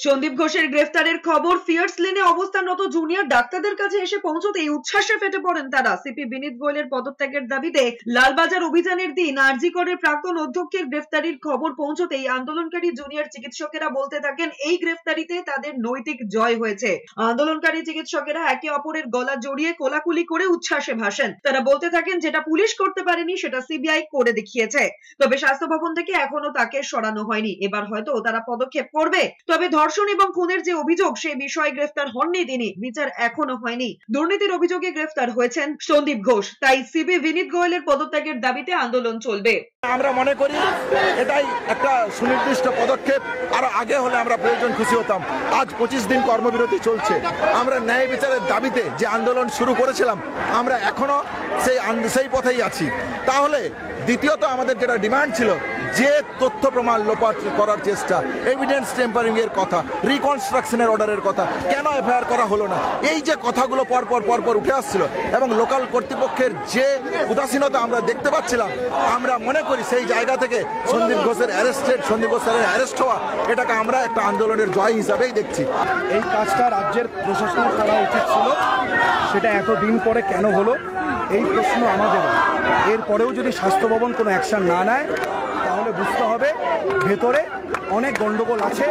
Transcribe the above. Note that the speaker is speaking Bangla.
সন্দীপ ঘোষের গ্রেফতারের খবর ফিয়ার্স লেনে অবস্থানরত জুনিয়র ডাক্তারদের কাছে এসে পৌঁছতেই উচ্ছ্বাসে ফেটে পড়েন তারা। সিপি বিনীত গোয়েলের পদত্যাগের দাবিতে লালবাজার অভিযানের দিন আরজি করের প্রাক্তন অধ্যক্ষের গ্রেফতারির খবর পৌঁছতেই আন্দোলনকারী জুনিয়র চিকিৎসকেরা বলতে থাকেন এই গ্রেফতারিতে তাদের নৈতিক জয় হয়েছে। আন্দোলনকারী চিকিৎসকেরা একে অপরের গলা জড়িয়ে কোলাকুলি করে উচ্ছ্বাসে ভাসেন। তারা বলতে থাকেন যেটা পুলিশ করতে পারেনি সেটা সিবিআই করে দেখিয়েছে। তবে স্বাস্থ্য ভবন থেকে এখনো তাকে সরানো হয়নি। এবার হয়তো তারা পদক্ষেপ করবে। তবে ধর্ষণ এবং খুনের যে অভিযোগ সে বিষয়ে গ্রেফতার হননি তিনি, বিচার এখনো হয়নি। দুর্নীতির অভিযোগে গ্রেফতার হয়েছেন সন্দীপ ঘোষ। তাই সিপি বিনীত গোয়েলের পদত্যাগের দাবিতে আন্দোলন চলবে। আমরা মনে করি এটাই একটা সুনির্দিষ্ট পদক্ষেপ। আরো আগে হলে আমরা প্রয়োজন খুশি হতাম। আজ 25 দিন কর্মবিরতি চলছে। আমরা ন্যায় বিচারের দাবিতে যে আন্দোলন শুরু করেছিলাম আমরা এখনো সেই পথেই আছি। তাহলে দ্বিতীয়ত আমাদের যেটা ডিমান্ড ছিল, যে তথ্য প্রমাণ লোপাট করার চেষ্টা, এভিডেন্স টেম্পারিং এর কথা, রিকনস্ট্রাকশনের অর্ডারের কথা, কেন এফআইআর করা হলো না, এই যে কথাগুলো পরপর উঠে আসছিল এবং লোকাল কর্তৃপক্ষের যে উদাসীনতা আমরা দেখতে পাচ্ছিলাম, আমরা মনে করি সেই জায়গা থেকে সন্দীপ ঘোষের অ্যারেস্ট হওয়া এটাকে আমরা একটা আন্দোলনের জয় হিসাবেই দেখছি। এই কাজটা রাজ্যের প্রশাসনের করা উচিত ছিল, সেটা এতদিন পরে কেন হলো এই প্রশ্ন আমাদের। এরপরেও যদি স্বাস্থ্য ভবন কোনো অ্যাকশন না নেয় তাহলে বুঝতে হবে ভেতরে অনেক গন্ডগোল আছে।